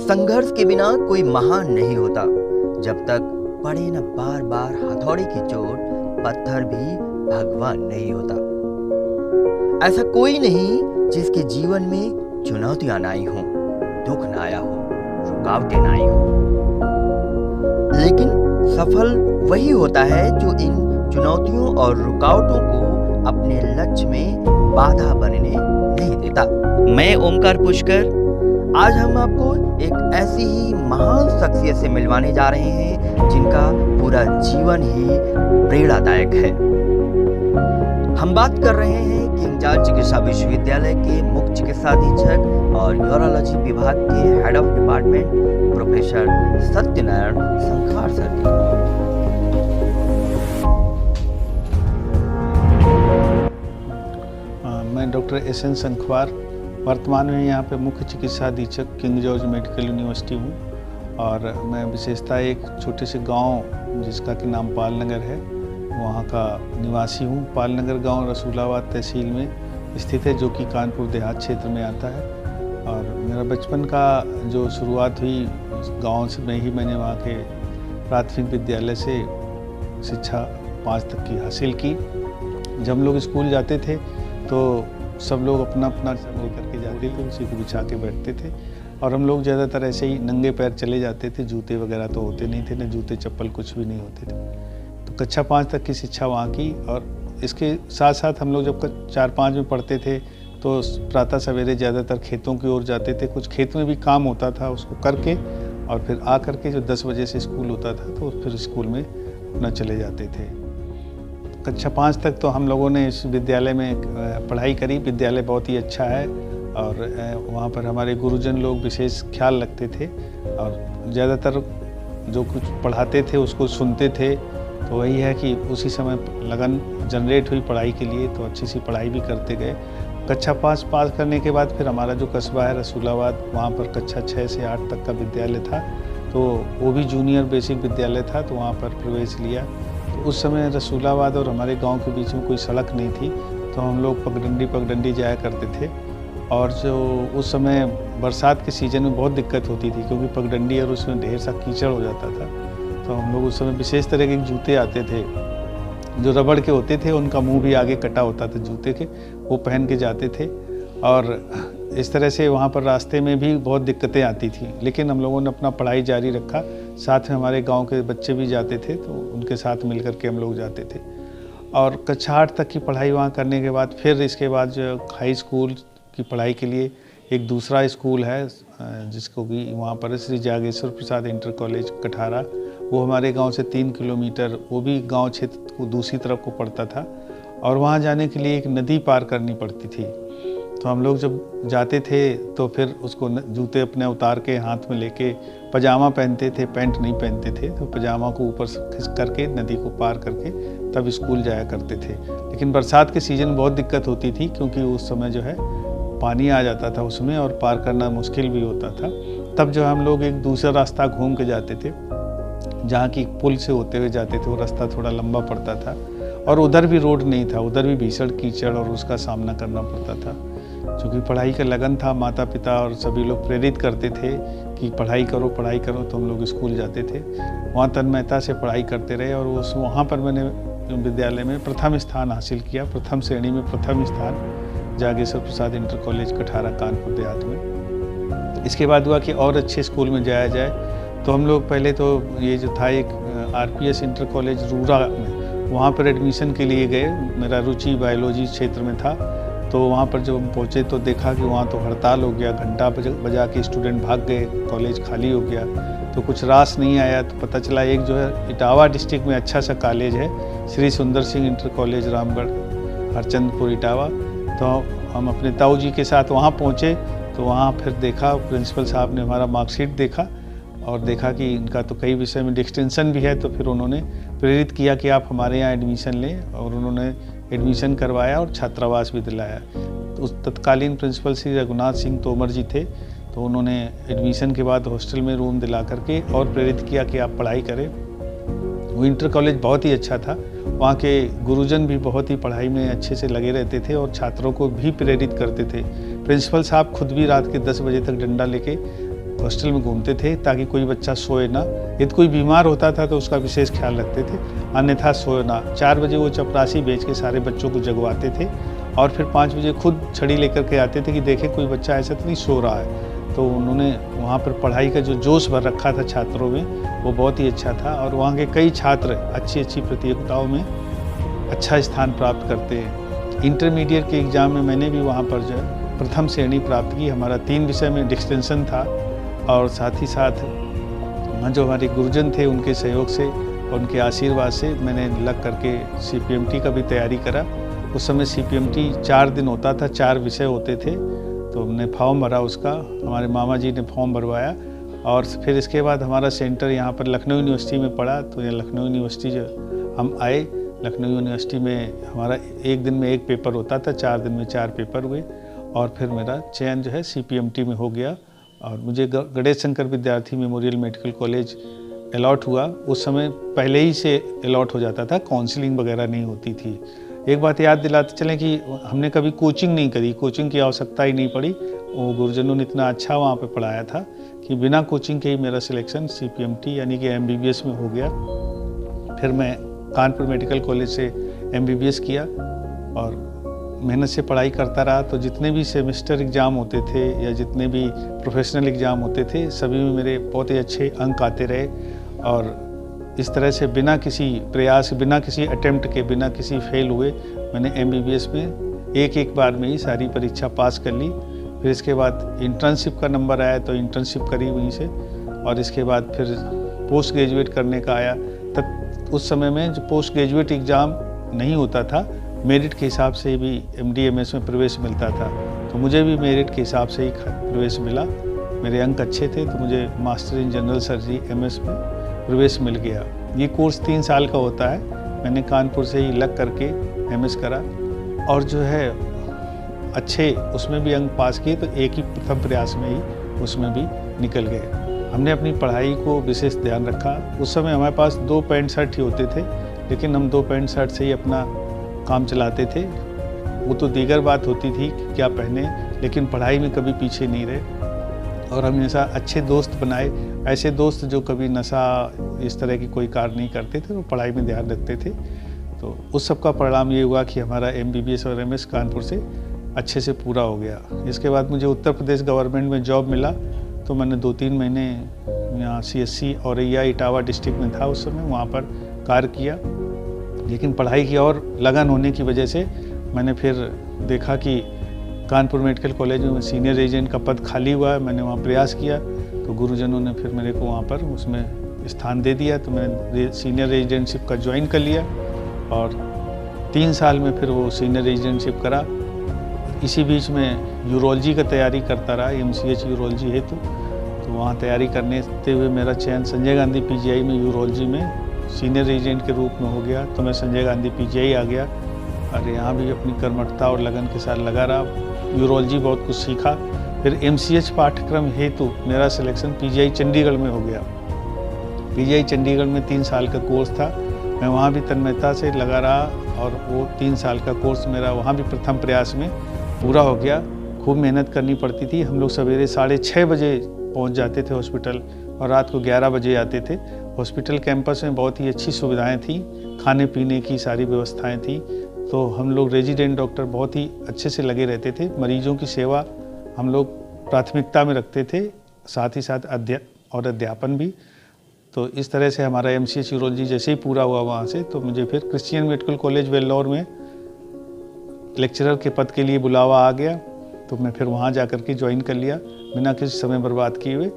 संघर्ष के बिना कोई महान नहीं होता। जब तक पड़े न बार बार हथौड़े की चोट, पत्थर भी भगवान नहीं होता। ऐसा कोई नहीं जिसके जीवन में चुनौतियां ना आई हों, दुख ना आया हो, रुकावटें ना आई हो। लेकिन सफल वही होता है जो इन चुनौतियों और रुकावटों को अपने लक्ष्य में बाधा बनने नहीं देता। मैं ओमकार पुष्कर, आज हम आपको एक ऐसी ही महान शख्सियत से मिलवाने जा रहे हैं जिनका पूरा जीवन ही प्रेरणादायक है। हम बात कर रहे हैं किंग जॉर्ज चिकित्सा विश्वविद्यालय के मुख्य चिकित्सा अधीक्षक और यूरोलॉजी विभाग के head of department professor Satyanarayan Sankhar sir की। मैं डॉक्टर एस.एन. संखवार वर्तमान में यहाँ पे मुख्य चिकित्सा अधीक्षक किंग जॉर्ज मेडिकल यूनिवर्सिटी हूँ और मैं विशेषता एक छोटे से गांव जिसका कि नाम पालनगर है वहाँ का निवासी हूँ। पालनगर गांव रसूलाबाद तहसील में स्थित है जो कि कानपुर देहात क्षेत्र में आता है। और मेरा बचपन का जो शुरुआत हुई गाँव से में ही मैंने वहाँ के प्राथमिक विद्यालय से शिक्षा 5 तक की हासिल की। जब हम लोग स्कूल जाते थे तो सब लोग अपना अपना लेकर के जाते थे, उसी को बिछा के बैठते थे और हम लोग ज़्यादातर ऐसे ही नंगे पैर चले जाते थे। जूते वगैरह तो होते नहीं थे, न जूते चप्पल कुछ भी नहीं होते थे। तो कक्षा 5 तक की शिक्षा वहाँ की। और इसके साथ साथ हम लोग जब 4-5 में पढ़ते थे तो प्रातः सवेरे ज़्यादातर खेतों की ओर जाते थे। कुछ खेत में भी काम होता था, उसको करके और फिर आ करके जो 10 बजे से स्कूल होता था तो फिर स्कूल में अपना चले जाते थे। कक्षा 5 तक तो हम लोगों ने इस विद्यालय में पढ़ाई करी। विद्यालय बहुत ही अच्छा है और वहाँ पर हमारे गुरुजन लोग विशेष ख्याल रखते थे और ज़्यादातर जो कुछ पढ़ाते थे उसको सुनते थे। तो वही है कि उसी समय लगन जनरेट हुई पढ़ाई के लिए, तो अच्छी सी पढ़ाई भी करते गए। कक्षा 5 पास करने के बाद फिर हमारा जो कस्बा है रसूलाबाद, वहाँ पर कक्षा 6 से 8 तक का विद्यालय था, तो वो भी जूनियर बेसिक विद्यालय था, तो वहाँ पर प्रवेश लिया। उस समय रसूलाबाद और हमारे गांव के बीच में कोई सड़क नहीं थी, तो हम लोग पगडंडी जाया करते थे। और जो उस समय बरसात के सीज़न में बहुत दिक्कत होती थी क्योंकि पगडंडी और उसमें ढेर सा कीचड़ हो जाता था। तो हम लोग उस समय विशेष तरह के जूते आते थे जो रबड़ के होते थे, उनका मुंह भी आगे कटा होता था जूते के, वो पहन के जाते थे। और इस तरह से वहाँ पर रास्ते में भी बहुत दिक्कतें आती थी, लेकिन हम लोगों ने अपना पढ़ाई जारी रखा। साथ में हमारे गांव के बच्चे भी जाते थे, तो उनके साथ मिल कर के हम लोग जाते थे। और कक्षा 8 तक की पढ़ाई वहाँ करने के बाद फिर इसके बाद जो हाई स्कूल की पढ़ाई के लिए एक दूसरा स्कूल है जिसको भी वहाँ पर श्री जागेश्वर प्रसाद इंटर कॉलेज कठारा, वो हमारे गाँव से 3 किलोमीटर, वो भी गाँव क्षेत्र को दूसरी तरफ को पड़ता था। और वहाँ जाने के लिए एक नदी पार करनी पड़ती थी। तो हम लोग जब जाते थे तो फिर उसको जूते अपने उतार के हाथ में लेके पजामा पहनते थे, पैंट नहीं पहनते थे, तो पजामा को ऊपर खिसक करके नदी को पार करके तब स्कूल जाया करते थे। लेकिन बरसात के सीज़न बहुत दिक्कत होती थी क्योंकि उस समय जो है पानी आ जाता था उसमें और पार करना मुश्किल भी होता था। तब जो हम लोग एक दूसरा रास्ता घूम के जाते थे, जहाँ की पुल से होते हुए जाते थे। वो रास्ता थोड़ा लंबा पड़ता था और उधर भी रोड नहीं था, उधर भी भीषण कीचड़ और उसका सामना करना पड़ता था। चूँकि पढ़ाई का लगन था, माता पिता और सभी लोग प्रेरित करते थे कि पढ़ाई करो, तो हम लोग स्कूल जाते थे। वहाँ तन्मयता से पढ़ाई करते रहे और वहाँ पर मैंने विद्यालय में प्रथम स्थान हासिल किया। प्रथम श्रेणी में प्रथम स्थान जागेश्वर प्रसाद इंटर कॉलेज कठारा कानपुर देहात में। इसके बाद हुआ कि और अच्छे स्कूल में जाया जाए, तो हम लोग पहले तो ये जो था एक RPS इंटर कॉलेज रूरा में, वहाँ पर एडमिशन के लिए गए। मेरा रुचि बायोलॉजी क्षेत्र में था, तो वहाँ पर जब हम पहुँचे तो देखा कि वहाँ तो हड़ताल हो गया, घंटा बजा के स्टूडेंट भाग गए, कॉलेज खाली हो गया। तो कुछ रास नहीं आया, तो पता चला एक जो है इटावा डिस्ट्रिक्ट में अच्छा सा कॉलेज है, श्री सुंदर सिंह इंटर कॉलेज रामगढ़ हरचंदपुर इटावा। तो हम अपने ताऊ जी के साथ वहाँ पहुँचे, तो वहाँ फिर देखा प्रिंसिपल साहब ने हमारा मार्कशीट देखा और देखा कि इनका तो कई विषय में डिस्टिंक्शन भी है। तो फिर उन्होंने प्रेरित किया कि आप हमारे यहाँ एडमिशन लें, और उन्होंने एडमिशन करवाया और छात्रावास भी दिलाया। तो उस तत्कालीन प्रिंसिपल श्री रघुनाथ सिंह तोमर जी थे, तो उन्होंने एडमिशन के बाद हॉस्टल में रूम दिला करके और प्रेरित किया कि आप पढ़ाई करें। वो इंटर कॉलेज बहुत ही अच्छा था, वहाँ के गुरुजन भी बहुत ही पढ़ाई में अच्छे से लगे रहते थे और छात्रों को भी प्रेरित करते थे। प्रिंसिपल साहब खुद भी रात के 10 बजे तक डंडा लेके हॉस्टल में घूमते थे ताकि कोई बच्चा सोए ना। यदि कोई बीमार होता था तो उसका विशेष ख्याल रखते थे, अन्यथा सोए ना। 4 बजे वो चपरासी बेच के सारे बच्चों को जगवाते थे और फिर 5 बजे खुद छड़ी लेकर के आते थे कि देखें कोई बच्चा ऐसा तो नहीं सो रहा है। तो उन्होंने वहाँ पर पढ़ाई का जो जोश भर रखा था छात्रों में, वो बहुत ही अच्छा था और वहाँ के कई छात्र अच्छी अच्छी प्रतियोगिताओं में अच्छा स्थान प्राप्त करते हैं। इंटरमीडिएट के एग्ज़ाम में मैंने भी वहाँ पर जो है प्रथम श्रेणी प्राप्त की। हमारा 3 विषय में डिस्टिंक्शन था और साथ ही साथ वहाँ जो हमारे गुरुजन थे उनके सहयोग से, उनके आशीर्वाद से मैंने लग करके CPMT का भी तैयारी करा। उस समय CPMT 4 दिन होता था, 4 विषय होते थे, तो हमने फॉर्म भरा उसका, हमारे मामा जी ने फॉर्म भरवाया और फिर इसके बाद हमारा सेंटर यहाँ पर लखनऊ यूनिवर्सिटी में पड़ा। तो ये लखनऊ यूनिवर्सिटी जो हम आए, लखनऊ यूनिवर्सिटी में हमारा एक दिन में एक पेपर होता था, 4 दिन में 4 पेपर हुए और फिर मेरा चयन जो है CPMT में हो गया और मुझे गणेश शंकर विद्यार्थी मेमोरियल मेडिकल कॉलेज अलॉट हुआ। उस समय पहले ही से अलॉट हो जाता था, काउंसलिंग वगैरह नहीं होती थी। एक बात याद दिलाते चलें कि हमने कभी कोचिंग नहीं करी, कोचिंग की आवश्यकता ही नहीं पड़ी। वो गुरुजनों ने इतना अच्छा वहाँ पे पढ़ाया था कि बिना कोचिंग के ही मेरा सिलेक्शन CPMT यानी कि MBBS में हो गया। फिर मैं कानपुर मेडिकल कॉलेज से MBBS किया और मेहनत से पढ़ाई करता रहा। तो जितने भी सेमेस्टर एग्ज़ाम होते थे या जितने भी प्रोफेशनल एग्ज़ाम होते थे, सभी में मेरे बहुत ही अच्छे अंक आते रहे और इस तरह से बिना किसी प्रयास, बिना किसी अटेम्प्ट के, बिना किसी फेल हुए मैंने MBBS में एक बार में ही सारी परीक्षा पास कर ली। फिर इसके बाद इंटर्नशिप का नंबर आया तो इंटर्नशिप करी वहीं से और इसके बाद फिर पोस्ट ग्रेजुएट करने का आया। तब उस समय में जो पोस्ट ग्रेजुएट एग्ज़ाम नहीं होता था, मेरिट के हिसाब से भी MD MS में प्रवेश मिलता था, तो मुझे भी मेरिट के हिसाब से ही प्रवेश मिला। मेरे अंक अच्छे थे तो मुझे master in general surgery MS में प्रवेश मिल गया। ये कोर्स 3 साल का होता है। मैंने कानपुर से ही लग करके MS करा और जो है अच्छे उसमें भी अंक पास किए, तो एक ही प्रथम प्रयास में ही उसमें भी निकल गए। हमने अपनी पढ़ाई को विशेष ध्यान रखा। उस समय हमारे पास 2 पैंट शर्ट ही होते थे, लेकिन हम 2 पैंट शर्ट से ही अपना काम चलाते थे। वो तो दीगर बात होती थी कि क्या पहने, लेकिन पढ़ाई में कभी पीछे नहीं रहे और हम ऐसा अच्छे दोस्त बनाए, ऐसे दोस्त जो कभी नशा इस तरह की कोई कार्य नहीं करते थे, वो पढ़ाई में ध्यान रखते थे। तो उस सब का परिणाम ये हुआ कि हमारा MBBS और MS कानपुर से अच्छे से पूरा हो गया। इसके बाद मुझे उत्तर प्रदेश गवर्नमेंट में जॉब मिला, तो मैंने 2-3 महीने यहाँ CSC औरैया इटावा डिस्ट्रिक्ट में था उस समय, वहाँ पर कार्य किया। लेकिन पढ़ाई की और लगन होने की वजह से मैंने फिर देखा कि कानपुर मेडिकल कॉलेज में सीनियर रेजिडेंट का पद खाली हुआ है। मैंने वहाँ प्रयास किया तो गुरुजनों ने फिर मेरे को वहाँ पर उसमें स्थान दे दिया, तो मैंने सीनियर रेजिडेंटशिप का ज्वाइन कर लिया और 3 साल में फिर वो सीनियर रेजिडेंटशिप करा। इसी बीच में यूरोलॉजी का तैयारी करता रहा, MCH यूरोलॉजी हेतु। तो वहाँ तैयारी करने हुए मेरा चयन संजय गांधी PGI में यूरोलॉजी में सीनियर रेजिडेंट के रूप में हो गया, तो मैं संजय गांधी PGI आ गया और यहाँ भी अपनी कर्मठता और लगन के साथ लगा रहा। यूरोलॉजी बहुत कुछ सीखा। फिर MCH पाठ्यक्रम हेतु मेरा सिलेक्शन PGI चंडीगढ़ में हो गया। PGI चंडीगढ़ में 3 साल का कोर्स था, मैं वहाँ भी तन्मयता से लगा रहा और वो 3 साल का कोर्स मेरा वहाँ भी प्रथम प्रयास में पूरा हो गया। खूब मेहनत करनी पड़ती थी। हम लोग सवेरे 6:30 बजे पहुँच जाते थे हॉस्पिटल और रात को 11 बजे आते थे। हॉस्पिटल कैंपस में बहुत ही अच्छी सुविधाएं थी, खाने पीने की सारी व्यवस्थाएं थी, तो हम लोग रेजिडेंट डॉक्टर बहुत ही अच्छे से लगे रहते थे। मरीजों की सेवा हम लोग प्राथमिकता में रखते थे, साथ ही साथ अध्यापन भी। तो इस तरह से हमारा MCH यूरोलॉजी जैसे ही पूरा हुआ वहाँ से, तो मुझे फिर क्रिश्चियन मेडिकल कॉलेज वेल्लोर में लेक्चरर के पद के लिए बुलावा आ गया, तो मैं फिर वहाँ जा कर के ज्वाइन कर लिया बिना किसी समय बर्बाद किए हुए।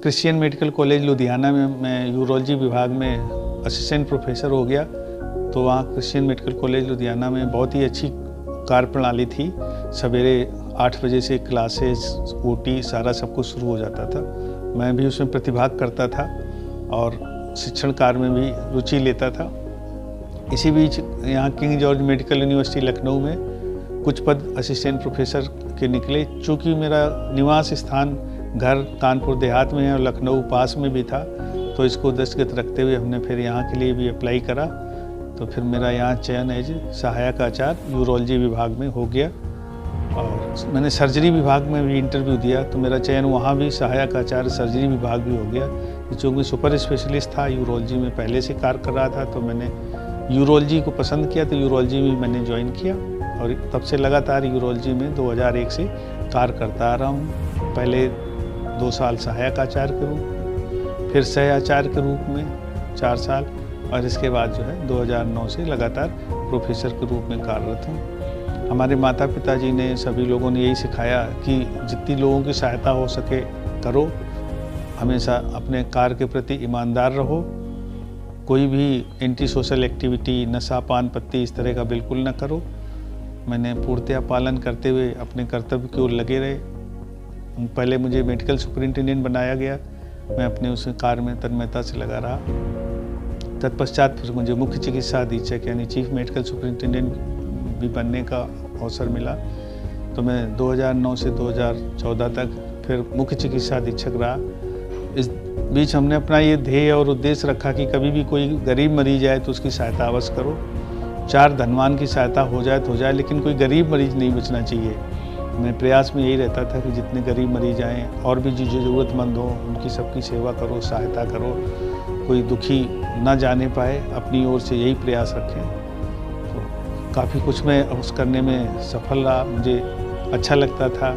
क्रिश्चियन मेडिकल कॉलेज लुधियाना में मैं यूरोलॉजी विभाग में असिस्टेंट प्रोफेसर हो गया। तो वहाँ क्रिश्चियन मेडिकल कॉलेज लुधियाना में बहुत ही अच्छी कार्य प्रणाली थी। सवेरे 8 बजे से क्लासेस, OT सारा सब कुछ शुरू हो जाता था। मैं भी उसमें प्रतिभाग करता था और शिक्षण कार्य में भी रुचि लेता था। इसी बीच यहाँ king George medical university Lucknow में कुछ पद असिस्टेंट प्रोफेसर के निकले। चूँकि मेरा निवास स्थान घर कानपुर देहात में है और लखनऊ पास में भी था, तो इसको दृष्टिगत रखते हुए हमने फिर यहाँ के लिए भी अप्लाई करा। तो फिर मेरा यहाँ चयन एज सहायक आचार्य यूरोलॉजी विभाग में हो गया और मैंने सर्जरी विभाग में भी इंटरव्यू दिया, तो मेरा चयन वहाँ भी सहायक आचार्य सर्जरी विभाग भी हो गया। चूँकि सुपर स्पेशलिस्ट था, यूरोलॉजी में पहले से कार्य कर रहा था, तो मैंने यूरोलॉजी को पसंद किया, तो यूरोलॉजी में मैंने ज्वाइन किया और तब से लगातार यूरोलॉजी में 2001 से कार्य करता आ रहा हूँ। पहले 2 साल सहायक आचार्य के रूप, फिर सह आचार्य के रूप में 4 साल, और इसके बाद जो है 2009 से लगातार प्रोफेसर के रूप में कार्यरत हूँ। हमारे माता पिताजी ने, सभी लोगों ने यही सिखाया कि जितनी लोगों की सहायता हो सके करो, हमेशा अपने कार्य के प्रति ईमानदार रहो, कोई भी एंटी सोशल एक्टिविटी, नशा पान पत्ती इस तरह का बिल्कुल न करो। मैंने पूर्णतया पालन करते हुए अपने कर्तव्य की ओर लगे रहे। पहले मुझे मेडिकल सुपरिटेंडेंट बनाया गया, मैं अपने उस कार्य में तन्मयता से लगा रहा। तत्पश्चात फिर मुझे मुख्य चिकित्सा अधीक्षक यानी चीफ मेडिकल सुपरिटेंडेंट भी बनने का अवसर मिला, तो मैं 2009 से 2014 तक फिर मुख्य चिकित्सा अधीक्षक रहा। इस बीच हमने अपना ये ध्येय और उद्देश्य रखा कि कभी भी कोई गरीब मरीज आए तो उसकी सहायता अवश्य करो। 4 धनवान की सहायता हो जाए तो हो जाए, लेकिन कोई गरीब मरीज नहीं बचना चाहिए। मेरे प्रयास में यही रहता था कि जितने गरीब मरीज आएँ और भी जो ज़रूरतमंद हो उनकी सबकी सेवा करो, सहायता करो, कोई दुखी ना जाने पाए, अपनी ओर से यही प्रयास रखें। काफ़ी कुछ मैं उस करने में सफल रहा, मुझे अच्छा लगता था।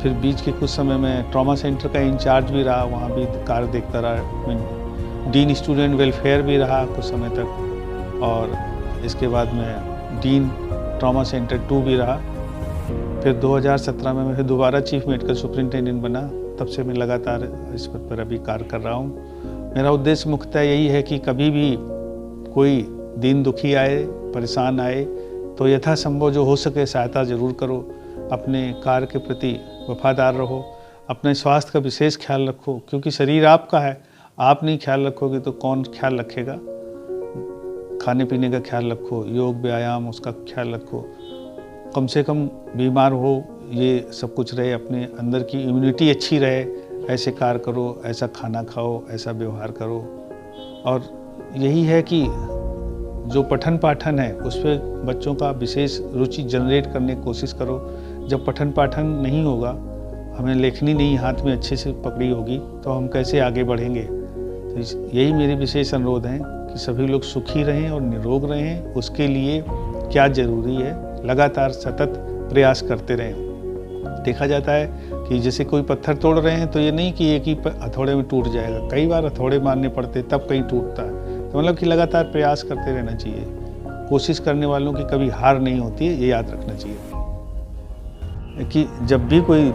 फिर बीच के कुछ समय में ट्रॉमा सेंटर का इंचार्ज भी रहा, वहाँ भी कार्य देखता रहा। मैं डीन स्टूडेंट वेलफेयर भी रहा कुछ समय तक, और इसके बाद मैं डीन ट्रॉमा सेंटर 2 भी रहा। फिर 2017 में मैं दोबारा चीफ मेडिकल सुपरिटेंडेंट बना, तब से मैं लगातार इस पद पर अभी कार्य कर रहा हूँ। मेरा उद्देश्य मुख्यतः यही है कि कभी भी कोई दीन दुखी आए, परेशान आए तो यथासंभव जो हो सके सहायता ज़रूर करो, अपने कार्य के प्रति वफादार रहो, अपने स्वास्थ्य का विशेष ख्याल रखो, क्योंकि शरीर आपका है, आप नहीं ख्याल रखोगे तो कौन ख्याल रखेगा। खाने पीने का ख्याल रखो, योग व्यायाम उसका ख्याल रखो, कम से कम बीमार हो ये सब कुछ रहे, अपने अंदर की इम्यूनिटी अच्छी रहे, ऐसे कार्य करो, ऐसा खाना खाओ, ऐसा व्यवहार करो। और यही है कि जो पठन पाठन है उस पर बच्चों का विशेष रुचि जनरेट करने की कोशिश करो। जब पठन पाठन नहीं होगा, हमें लेखनी नहीं हाथ में अच्छे से पकड़ी होगी, तो हम कैसे आगे बढ़ेंगे। तो यही मेरी विशेष अनुरोध है कि सभी लोग सुखी रहें और निरोग रहें। उसके लिए क्या जरूरी है, लगातार सतत प्रयास करते रहें। देखा जाता है कि जैसे कोई पत्थर तोड़ रहे हैं तो ये नहीं कि एक ही हथौड़े में टूट जाएगा, कई बार हथौड़े मारने पड़ते तब कहीं टूटता है। तो मतलब कि लगातार प्रयास करते रहना चाहिए। कोशिश करने वालों की कभी हार नहीं होती है, ये याद रखना चाहिए कि जब भी कोई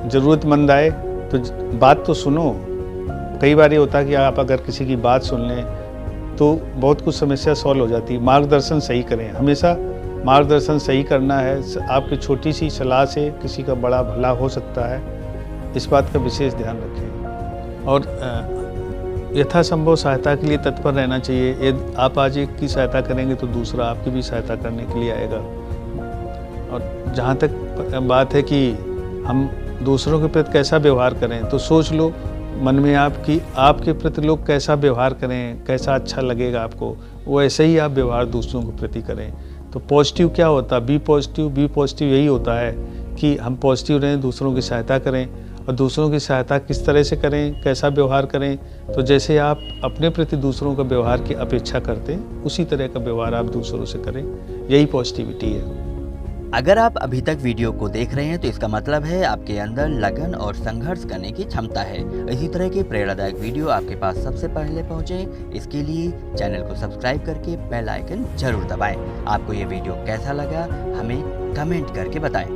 ज़रूरतमंद आए तो बात तो सुनो। कई बार ये होता है कि आप अगर किसी की बात सुन लें तो बहुत कुछ समस्या सॉल्व हो जाती है। मार्गदर्शन सही करें, हमेशा मार्गदर्शन सही करना है। आपकी छोटी सी सलाह से किसी का बड़ा भला हो सकता है, इस बात का विशेष ध्यान रखें। और यथासंभव सहायता के लिए तत्पर रहना चाहिए। यदि आप आज एक की सहायता करेंगे तो दूसरा आपकी भी सहायता करने के लिए आएगा। और जहाँ तक बात है कि हम दूसरों के प्रति कैसा व्यवहार करें, तो सोच लो मन में आपके प्रति लोग कैसा व्यवहार करें, कैसा अच्छा लगेगा आपको, वो ऐसे ही आप व्यवहार दूसरों के प्रति करें। तो पॉजिटिव क्या होता है, बी पॉजिटिव यही होता है कि हम पॉजिटिव रहें, दूसरों की सहायता करें। और दूसरों की सहायता किस तरह से करें, कैसा व्यवहार करें, तो जैसे आप अपने प्रति दूसरों का व्यवहार की अपेक्षा करते हैं उसी तरह का व्यवहार आप दूसरों से करें, यही पॉजिटिविटी है। अगर आप अभी तक वीडियो को देख रहे हैं तो इसका मतलब है आपके अंदर लगन और संघर्ष करने की क्षमता है। इसी तरह के प्रेरणादायक वीडियो आपके पास सबसे पहले पहुंचे, इसके लिए चैनल को सब्सक्राइब करके बेल आइकन जरूर दबाएं। आपको ये वीडियो कैसा लगा हमें कमेंट करके बताएं।